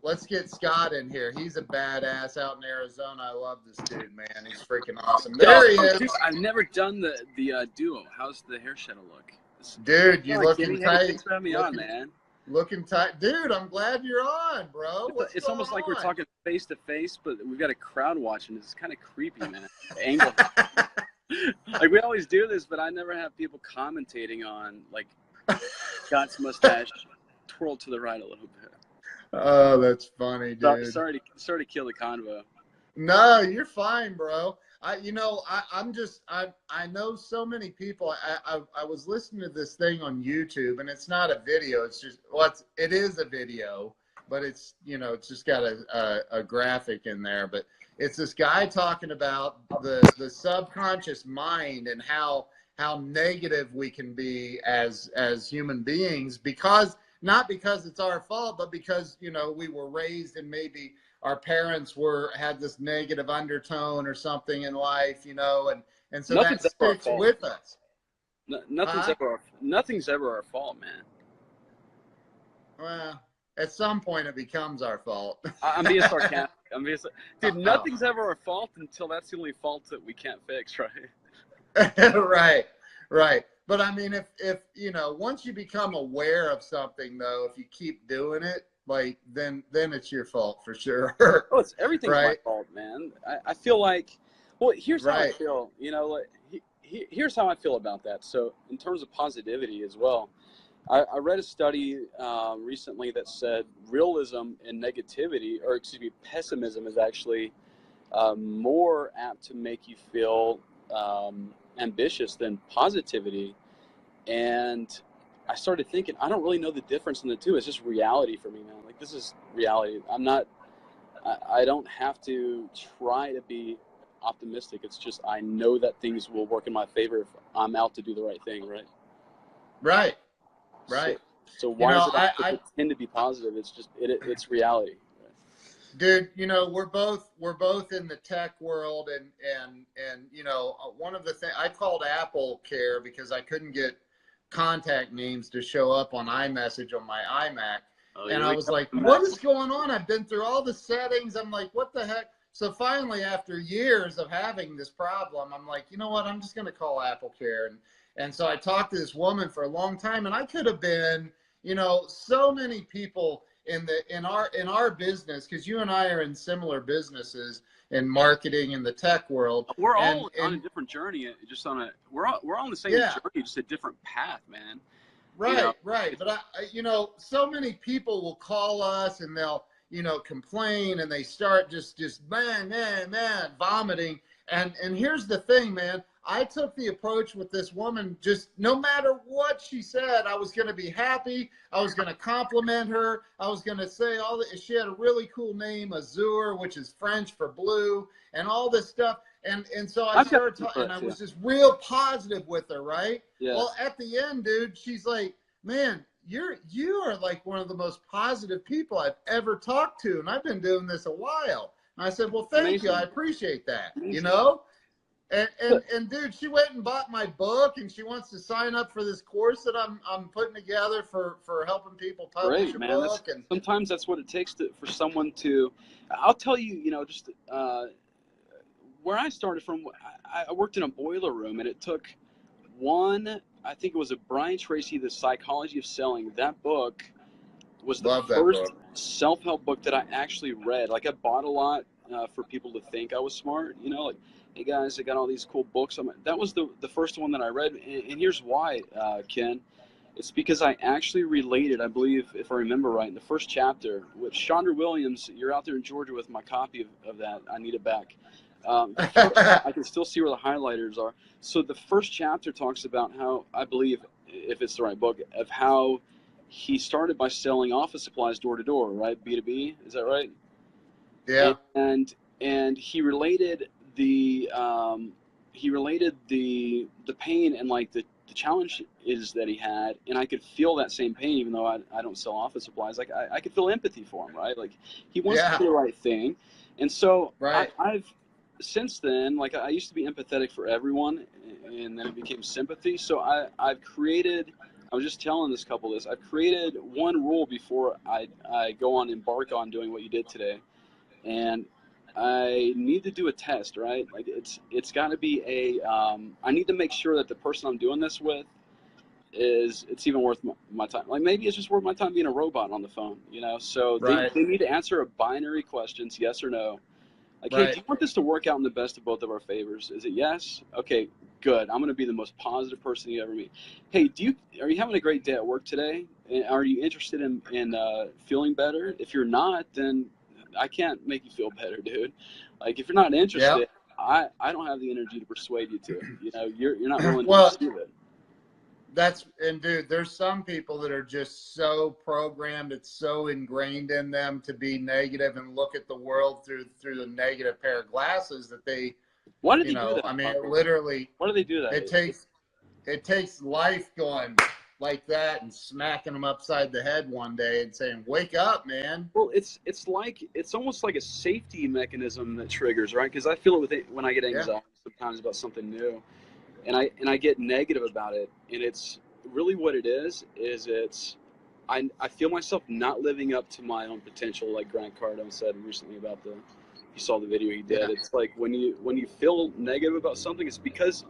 Let's get Scott in here. He's a badass out in Arizona. I love this dude, man. He's freaking awesome. There he is. Dude, I've never done the duo. How's the hair shadow look? Dude, you looking tight. Man. Looking tight. Dude, I'm glad you're on, bro. It's almost like we're talking face to face, but we've got a crowd watching. It's kind of creepy, man. The angle. Like, we always do this, but I never have people commentating on, like, Scott's mustache twirled to the right a little bit. Oh, that's funny, dude. Sorry to kill the convo. No, you're fine, bro. I know so many people. I was listening to this thing on YouTube, and it's not a video. It's just, it is a video, but it's, it's just got a graphic in there. But it's this guy talking about the subconscious mind and how negative we can be as human beings, not because it's our fault, but because, we were raised and maybe our parents had this negative undertone or something in life, and so that sticks with us. Nothing's ever our fault, man. Well, at some point it becomes our fault. I'm being sarcastic. Dude, nothing's ever our fault until that's the only fault that we can't fix, right? Right. But I mean, if once you become aware of something, though, if you keep doing it, like, then it's your fault for sure. Oh, it's everything's my fault, man. I feel like, well, here's how I feel. Here's how I feel about that. So in terms of positivity as well, I read a study recently that said realism and pessimism is actually more apt to make you feel ambitious than positivity. And I started thinking, I don't really know the difference in the two. It's just reality for me, man. Like, this is reality. I don't have to try to be optimistic. It's just, I know that things will work in my favor if I'm out to do the right thing, right? Right. So why is it I pretend to be positive? It's just, it's reality. Dude, we're both in the tech world, and one of the things I called Apple Care because I couldn't get contact names to show up on iMessage on my iMac. And I was like, what is going on? I've been through all the settings. I'm like, what the heck? So finally, after years of having this problem, I'm like, you know what? I'm just going to call Apple Care. And so I talked to this woman for a long time, and I could have been, so many people in our business, because you and I are in similar businesses in marketing in the tech world. We're all on a different journey. We're on the same journey, just a different path, man. Right. But so many people will call us and they'll, complain, and they start just man, vomiting. And here's the thing, man. I took the approach with this woman, just no matter what she said, I was going to be happy. I was going to compliment her. I was going to say she had a really cool name, Azure, which is French for blue, and all this stuff. And so I started talking, and I was just real positive with her, right? Yeah. Well, at the end, dude, she's like, man, you are like one of the most positive people I've ever talked to, and I've been doing this a while. And I said, well, thank you. I appreciate that, And dude, she went and bought my book, and she wants to sign up for this course that I'm putting together for helping people publish a book. And sometimes that's what it takes for someone to. I'll tell you, just where I started from. I worked in a boiler room, and it took I think it was a Brian Tracy, The Psychology of Selling. That book was the first self-help book that I actually read. Like, I bought a lot for people to think I was smart, like, hey guys, I got all these cool books. That was the first one that I read, and here's why, Ken. It's because I actually related, I believe, if I remember right, in the first chapter with Chandra Williams. You're out there in Georgia with my copy of that. I need it back. I can still see where the highlighters are. So the first chapter talks about how, I believe, if it's the right book, of how he started by selling office supplies door to door, right? B2B, is that right? Yeah. And he related the pain and like the challenge is that he had, and I could feel that same pain, even though I don't sell office supplies. Like, I could feel empathy for him, right? Like, he wants to do the right thing. And so I've since then, like, I used to be empathetic for everyone, and then it became sympathy. So I've created I was just telling this couple this. I've created one rule before I embark on doing what you did today, and I need to do a test, right? Like it's got to be I need to make sure that the person I'm doing this with it's even worth my time. Like maybe it's just worth my time being a robot on the phone, you know? So Right. they need to answer a binary questions, yes or no. Like, hey, Right. do you want this to work out in the best of both of our favors? Is it yes? Okay, good. I'm going to be the most positive person you ever meet. Hey, are you having a great day at work today? And are you interested in feeling better? If you're not, then I can't make you feel better, dude. Like, if you're not interested, Yep. I don't have the energy to persuade you to. You know, you're not willing Well, to receive it. Dude, there's some people that are just so programmed, it's so ingrained in them to be negative and look at the world through the negative pair of glasses that they, Why do they do that? I mean, literally, Why do they do that? it takes life going like that and smacking them upside the head one day and saying, "Wake up, man." Well, it's almost like a safety mechanism that triggers, right? Because I feel it with it when I get anxiety sometimes about something new, and I get negative about it, and it's really what it is it's I feel myself not living up to my own potential, like Grant Cardone said recently about you saw the video he did. Yeah. It's like when you feel negative about something, it's because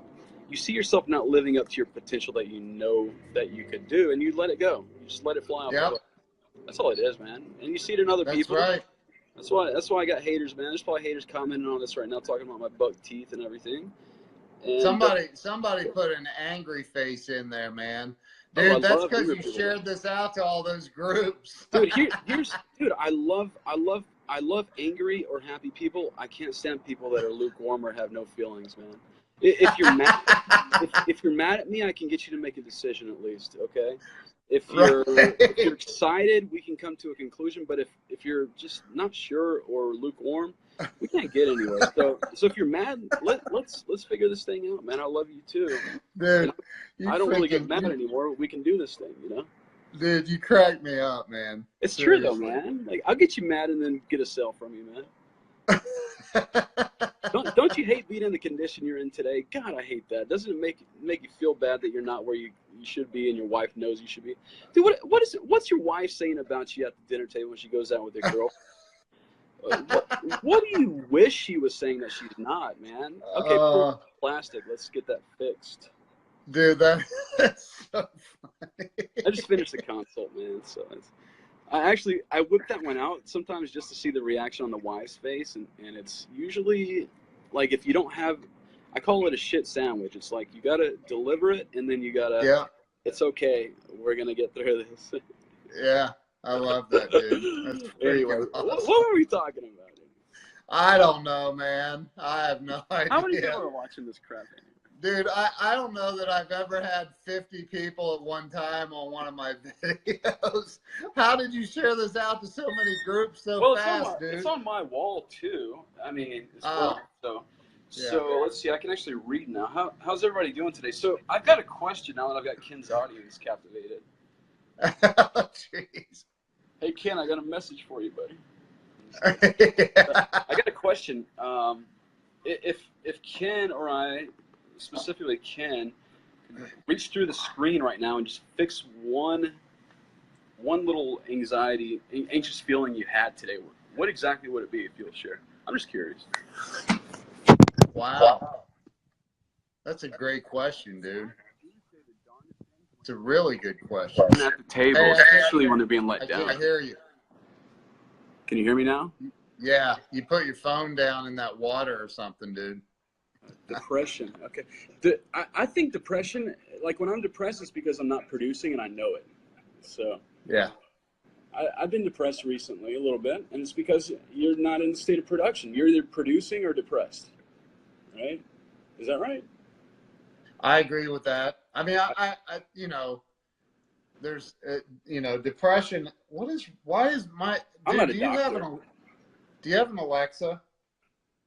you see yourself not living up to your potential that you know that you could do, and you let it go. You just let it fly off the hook. That's all it is, man. And you see it in other people. That's right. That's why I got haters, man. There's probably haters commenting on this right now, talking about my buck teeth and everything. And somebody put an angry face in there, man. Oh, Dude, that's because you shared this out to all those groups. Dude, dude, I love angry or happy people. I can't stand people that are lukewarm or have no feelings, man. If you're mad, if you're mad at me, I can get you to make a decision at least, okay? If you're excited, we can come to a conclusion. But if you're just not sure or lukewarm, we can't get anywhere. So if you're mad, let's figure this thing out, man. I love you too. Dude, I don't really get mad anymore. We can do this thing, you know. Dude, you crack me up, man. It's true though, man. Like I'll get you mad and then get a sale from you, man. Don't you hate being in the condition you're in today? God, I hate that. Doesn't it make you feel bad that you're not where you should be and your wife knows you should be? Dude, what's your wife saying about you at the dinner table when she goes out with her girl? What do you wish she was saying that she's not, man? Okay, plastic. Let's get that fixed. Dude, that's so funny. I just finished the consult, man. So I whip that one out sometimes just to see the reaction on the wife's face, and it's usually like if you don't have, I call it a shit sandwich. It's like you gotta deliver it, and then you gotta. It's okay. We're gonna get through this. Yeah, I love that, dude. Anyway, awesome. What were we talking about? I don't know, man. I have no idea. How many people are watching this crap? Dude, I don't know that I've ever had 50 people at one time on one of my videos. How did you share this out to so many groups so fast, dude? It's on my wall too. I mean, so let's see. I can actually read now. How's everybody doing today? So I've got a question now that I've got Ken's audience captivated. Oh, jeez. Hey Ken, I got a message for you, buddy. I got a question. If Ken or I, specifically Ken, reach through the screen right now and just fix one little anxious feeling you had today, what exactly would it be if you'll share? I'm just curious. Wow. That's a great question, dude. It's a really good question. At the table, especially when they're being let down. I hear you. Can you hear me now? Yeah, you put your phone down in that water or something, dude. Depression. Okay. I think depression, like when I'm depressed, it's because I'm not producing and I know it. So yeah, I've been depressed recently a little bit, and it's because you're not in the state of production. You're either producing or depressed, right? Is that right? I agree with that. I mean, I there's, depression. Why is my? I'm not a doctor. Do you have an Alexa?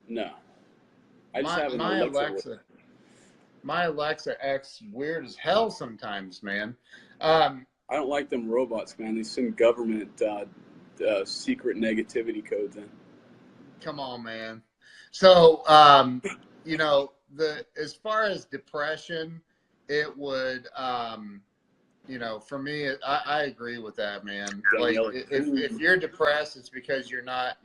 No. I just have an Alexa. My Alexa acts weird as hell sometimes, man. I don't like them robots, man. They send government secret negativity codes in. Come on, man. So, as far as depression, it would, you know, for me, I agree with that, man. Like Danielle, if you're depressed, it's because you're not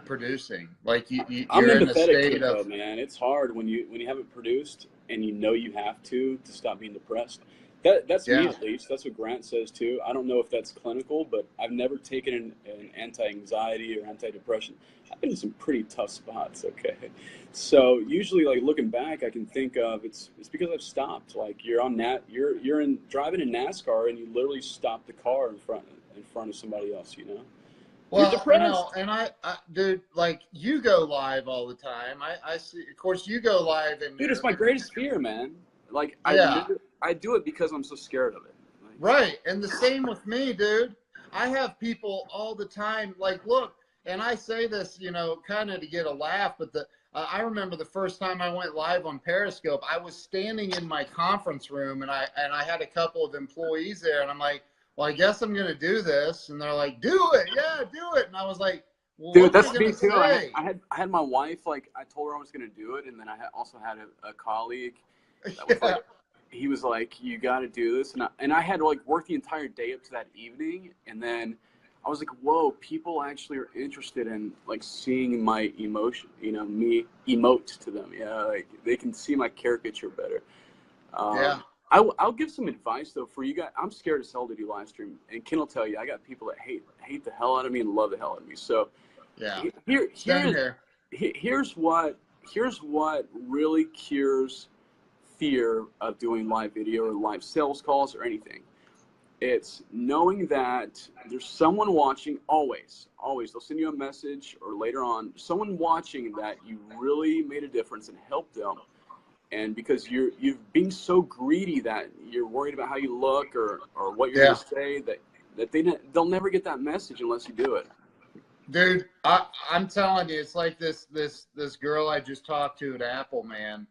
producing. Like I'm you're in a empathetic to state it though, of man. It's hard when you haven't produced and you know you have to stop being depressed. That's me yeah. at least. That's what Grant says too. I don't know if that's clinical, but I've never taken an anti-anxiety or anti-depression. I've been in some pretty tough spots. Okay, so usually like looking back, I can think of it's because I've stopped. Like you're in driving in NASCAR and you literally stop the car in front of somebody else. You know, you're Well, you know, depressed. and dude, like you go live all the time. I see. Of course, you go live and Dude, it's my greatest fear, man. Like yeah. I do it because I'm so scared of it. Like, Right. And the same with me, dude. I have people all the time like, look, and I say this, you know, kind of to get a laugh, but I remember the first time I went live on Periscope, I was standing in my conference room and I had a couple of employees there and I'm like, well, I guess I'm going to do this. And they're like, do it. Yeah, do it. And I was like, well, dude, what am I that's going me to too. say? I had my wife, like I told her I was gonna do it, and then also had a colleague that was Yeah. like, he was like, you got to do this, and I had to like work the entire day up to that evening, and then I was like, whoa, people actually are interested in like seeing my emotion, you know, me emote to them. Yeah, like they can see my caricature better. Yeah. I'll give some advice though for you guys. I'm scared as hell to do live stream, and Ken will tell you I got people that hate the hell out of me and love the hell out of me. So Yeah. Same here's here. here's what really cures fear of doing live video or live sales calls or anything. It's knowing that there's someone watching always. They'll send you a message or later on, someone watching that you really made a difference and helped them. And because you've been so greedy that you're worried about how you look or what you're Yeah. going to say that they'll never get that message unless you do it. Dude, I'm telling you, it's like this girl I just talked to at Apple, man.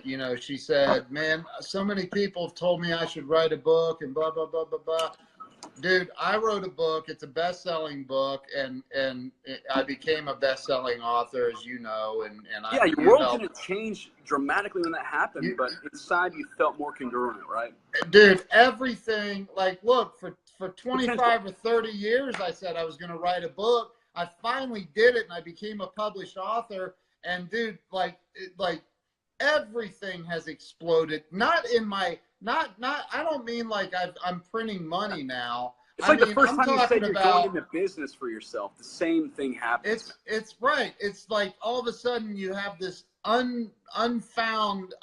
You know, she said, man, so many people have told me I should write a book and blah, blah, blah, blah, blah. Dude, I wrote a book. It's a best-selling book, and I became a best-selling author, as you know, and Yeah, your you world helped. didn't change dramatically when that happened, but inside you felt more congruent, right? Dude, everything, like, look, for Potential. 25 or 30 years, I said I was going to write a book. I finally did it, and I became a published author. And, dude, like everything has exploded. Not in my, not, I don't mean like I'm printing money now. It's I like the mean, first I'm time you talking said you're going about, into business for yourself. The same thing happens. it's right. It's like all of a sudden you have this unfound,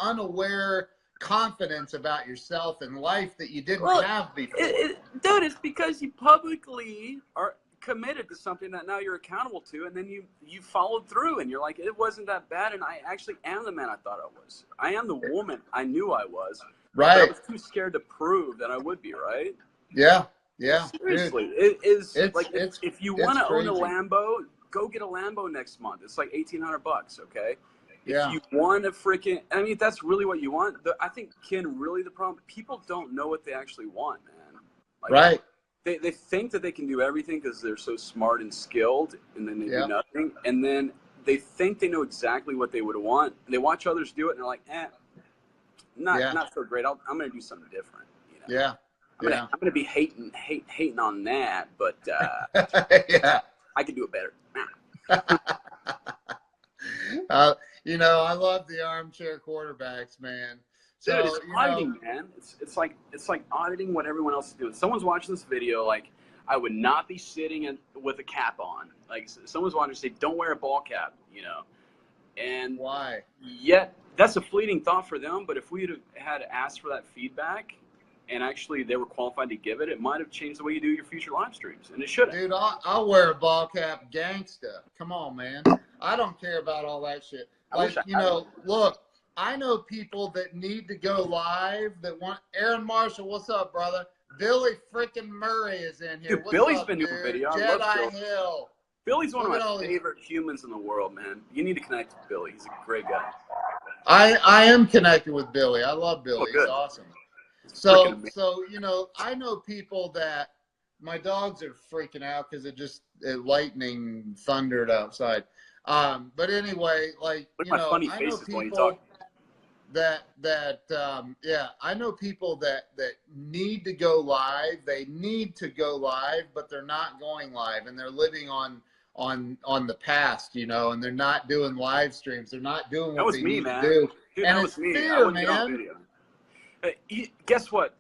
unaware confidence about yourself and life that you didn't Well, have before. dude, it's because you publicly are committed to something that now you're accountable to, and then you followed through, and you're like, it wasn't that bad, and I actually am the man I thought I was. I am the woman I knew I was, but I Right. was too scared to prove that I would be, right? Yeah. Yeah. Seriously, Dude, it is like it's if you it's want to own a crazy. Lambo, go get a Lambo next month. It's like $1,800, okay? If Yeah. you want a freaking, I mean, if that's really what you want, I think, Ken, really the problem, people don't know what they actually want, man. Like, Right. they think that they can do everything because they're so smart and skilled, and then they Yeah. do nothing. And then they think they know exactly what they would want. And they watch others do it, and they're like, not so great. I'm going to do something different. You know? Yeah. I'm gonna be hating on that, but Yeah. I can do it better. You know, I love the armchair quarterbacks, man. Dude, So, it's auditing, man. It's like auditing what everyone else is doing. Someone's watching this video, like I would not be sitting with a cap on. Like someone's watching, say, don't wear a ball cap, you know. And why? yet that's a fleeting thought for them. But if we had asked for that feedback, and actually they were qualified to give it, it might have changed the way you do your future live streams, and it shouldn't. Dude, I'll wear a ball cap, gangsta. Come on, man. I don't care about all that shit. Like, you know, look, I know people that need to go live that want. Aaron Marshall, what's up, brother? Billy freaking Murray is in here. Dude, What's Billy's up, been dude? doing video. I love Jedi Bill. Hill. Billy's one Look of at all my these- favorite humans in the world, man. You need to connect with Billy. He's a great guy. I am connected with Billy. I love Billy. Oh, good. He's awesome. Freaking So amazing. you know, I know people that my dogs are freaking out because it lightning thundered outside. But anyway, like Look you at my know, funny I know faces while you people. talk. yeah, I know people that need to go live. They need to go live, but they're not going live, and they're living on the past, you know, and they're not doing live streams. They're not doing That what was they me, need man. to do. Dude, And that it's was me. I fear, wouldn't get on man. video. Guess what,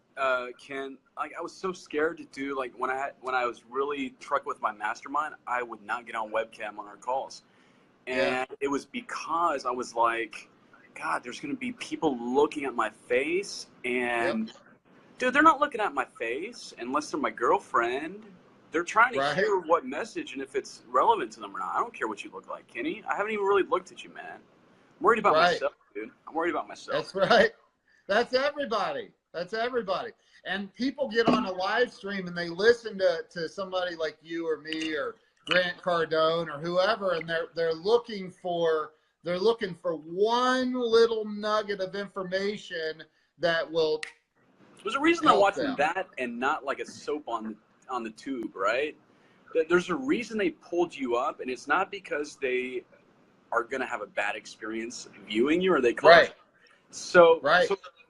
Ken? Like, I was so scared to do, like, when I was really trucking with my mastermind, I would not get on webcam on our calls. And it was because I was like, God, there's going to be people looking at my face. And, dude, they're not looking at my face unless they're my girlfriend. They're trying to hear what message and if it's relevant to them or not. I don't care what you look like, Kenny. I haven't even really looked at you, man. I'm worried about myself, dude. I'm worried about myself. That's right. That's everybody. That's everybody. And people get on a live stream and they listen to somebody like you or me or Grant Cardone or whoever, and they're looking for one little nugget of information that will. There's a reason they're watching that and not like a soap on the tube, right? There's a reason they pulled you up, and it's not because they are going to have a bad experience viewing you or they close. Right. So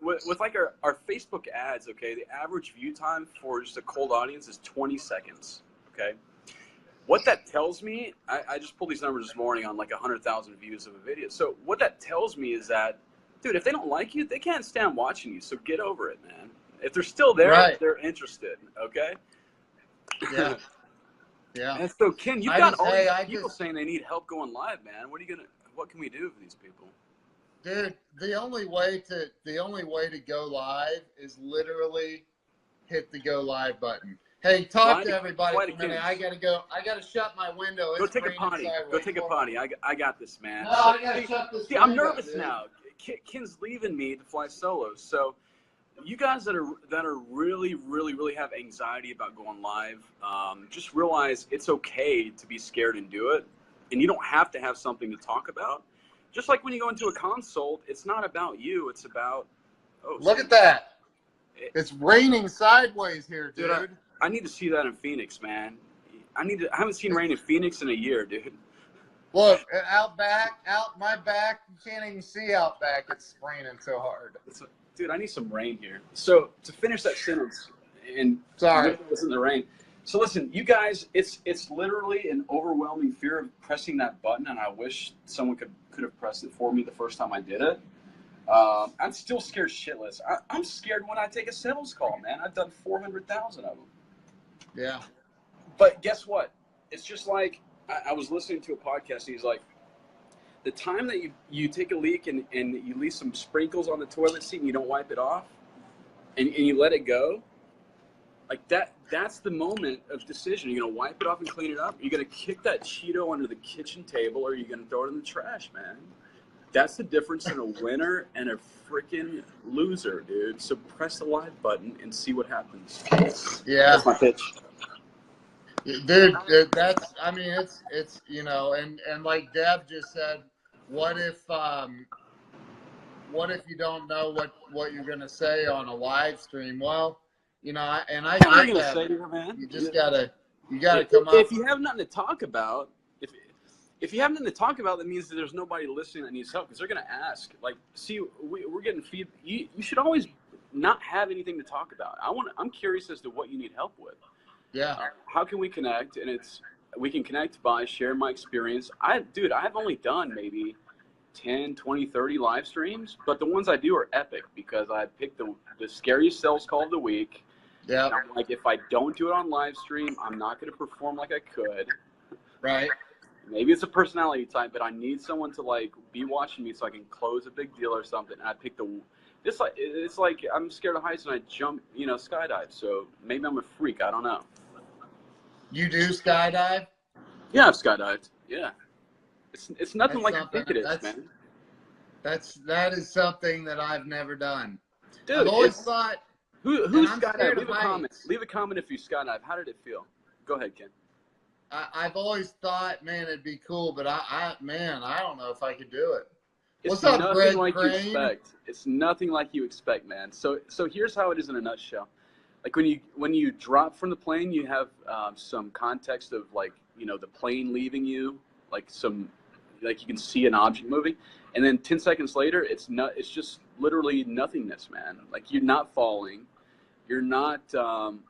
with like our Facebook ads, okay, the average view time for just a cold audience is 20 seconds, okay? What that tells me, I just pulled these numbers this morning on like 100,000 views of a video. So what that tells me is that, dude, if they don't like you, they can't stand watching you. So get over it, man. If they're still there, they're interested, okay? Yeah. Yeah. And so, Ken, you've got all these people saying they need help going live, man. What can we do for these people? Dude, the only way to go live is literally hit the go live button. Hey, talk to everybody for a minute. I gotta go. I gotta shut my window. Go take a potty. Go take a potty. I got this, man. No, I gotta shut this window. I'm nervous now. Ken's leaving me to fly solo. So, you guys that are really, really, really have anxiety about going live, just realize it's okay to be scared and do it. And you don't have to have something to talk about. Just like when you go into a consult, it's not about you. It's about, look at that. It's raining sideways here, dude. I need to see that in Phoenix, man. I haven't seen rain in Phoenix in a year, dude. Look, out my back, you can't even see out back. It's raining so hard. Dude, I need some rain here. So to finish that sentence, and sorry, it wasn't the rain. So listen, you guys, it's literally an overwhelming fear of pressing that button, and I wish someone could have pressed it for me the first time I did it. I'm still scared shitless. I'm scared when I take a sales call, man. I've done 400,000 of them. Yeah. But guess what? It's just like I was listening to a podcast, and he's like, the time that you take a leak and you leave some sprinkles on the toilet seat and you don't wipe it off and you let it go, like that's the moment of decision. You're going to wipe it off and clean it up. You're going to kick that Cheeto under the kitchen table, or you're going to throw it in the trash, man. That's the difference in a winner and a freaking loser, dude. So press the live button and see what happens. Yeah. That's my pitch. Dude, that's, I mean, it's, you know, and like Deb just said, what if you don't know what you're going to say on a live stream? Well, you know, I get that. Say here, man? You just gotta come up. If you have nothing to talk about, if you have nothing to talk about, that means that there's nobody listening that needs help, because they're going to ask. Like, see, we're getting feedback. You should always not have anything to talk about. I'm curious as to what you need help with. Yeah. How can we connect? And we can connect by sharing my experience. I've only done maybe 10, 20, 30 live streams, but the ones I do are epic because I picked the scariest sales call of the week. Yeah. I'm like, if I don't do it on live stream, I'm not going to perform like I could. Right. Maybe it's a personality type, but I need someone to like be watching me so I can close a big deal or something. And I picked it's like I'm scared of heights and I jump, skydive. So maybe I'm a freak. I don't know. You do skydive? Yeah, I've skydived. Yeah. It's nothing like you think it is, man. That is something that I've never done. Dude, I've always thought. Who skydived? Leave a comment if you skydive. How did it feel? Go ahead, Ken. I've always thought, man, it'd be cool, but I don't know if I could do it. It's nothing like you expect. It's nothing like you expect, man. So here's how it is in a nutshell. Like when you drop from the plane, you have some context of like the plane leaving you, like some like you can see an object moving, and then 10 seconds later, it's just literally nothingness, man. Like you're not falling, you're not.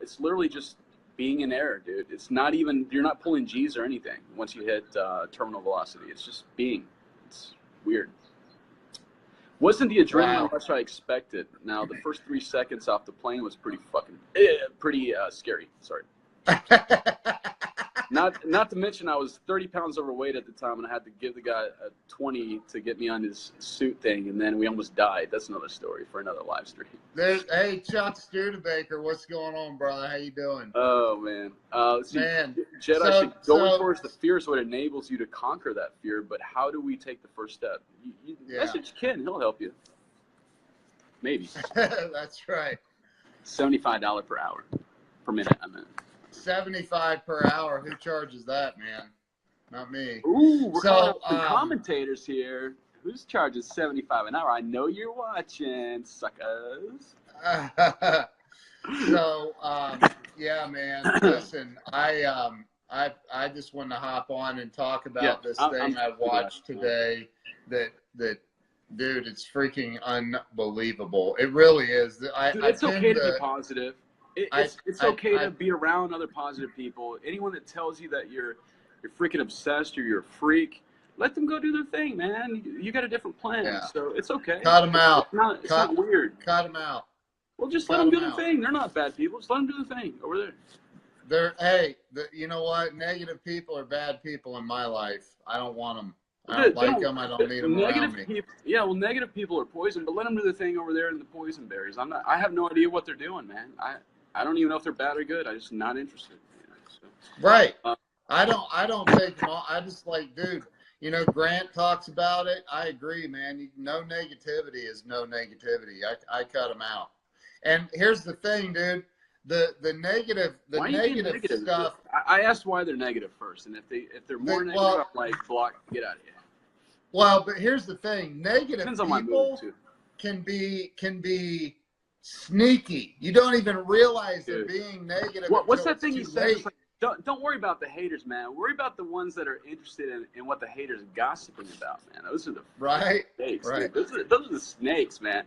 It's literally just being in air, dude. It's not even, you're not pulling G's or anything once you hit terminal velocity. It's just being. It's weird. Wasn't the adrenaline rush I expected. Now, the first 3 seconds off the plane was pretty scary. Sorry. Not to mention I was 30 pounds overweight at the time, and I had to give the guy a 20 to get me on his suit thing, and then we almost died. That's another story for another live stream. Hey, Chuck Studebaker, what's going on, brother? How you doing? Oh, man. Man. Jedi, going towards the fear is what enables you to conquer that fear, but how do we take the first step? Message Ken. He'll help you. Maybe. That's right. $75 per hour. Per minute, I meant. 75 per hour. Who charges that, man? Not me. Ooh, we're calling up some commentators here. Who's charging 75 an hour? I know you're watching, suckers. So, yeah, man. Listen, I just wanted to hop on and talk about this thing I watched today. That dude, it's freaking unbelievable. It really is. Dude, it's okay to be positive. It's okay to be around other positive people. Anyone that tells you that you're freaking obsessed or you're a freak, let them go do their thing, man. You got a different plan, so it's okay. Cut them out. It's not weird. Cut them out. Well, just let them do their thing. They're not bad people. Just let them do their thing over there. You know what? Negative people are bad people in my life. I don't want them. I don't like them. I don't need them around me. Well, negative people are poison, but let them do their thing over there in the poison berries. I have no idea what they're doing, man. I don't even know if they're bad or good. I'm just not interested. Right. I don't take them all. I just like, dude, you know, Grant talks about it. I agree, man. No negativity is no negativity. I cut them out. And here's the thing, dude. The negative stuff. I asked why they're negative first, and if they're more negative, I'm like, block, get out of here. Well, but here's the thing. Negative people too. can be sneaky. You don't even realize they're being negative. What's that thing you said? Like, don't worry about the haters, man. Worry about the ones that are interested in what the haters are gossiping about, man. Those are the snakes. Right. Those are the snakes, man.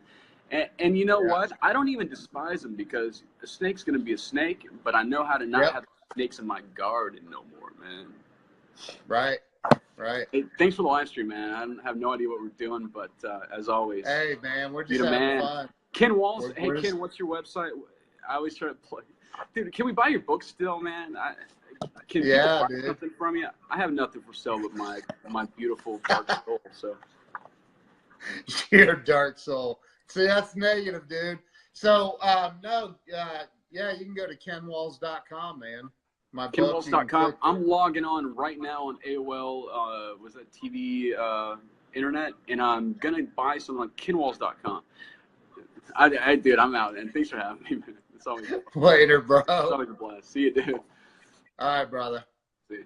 And you know what? I don't even despise them because a snake's going to be a snake, but I know how to not have snakes in my garden no more, man. Right. Hey, thanks for the live stream, man. I have no idea what we're doing, but as always. Hey, man, we're just having fun. Ken Walls. Ken, what's your website? I always try to play. Dude, can we buy your book still, man? Can people buy something from you? I have nothing for sale but my beautiful dark soul. So. Your dark soul. See, that's negative, dude. So, you can go to kenwalls.com, man. kenwalls.com. I'm logging on right now on AOL, was that TV internet, and I'm going to buy something on kenwalls.com. Dude, I'm out, and thanks for having me, man. It's always later, bro. It's always a blast. See you, dude. All right, brother. See you.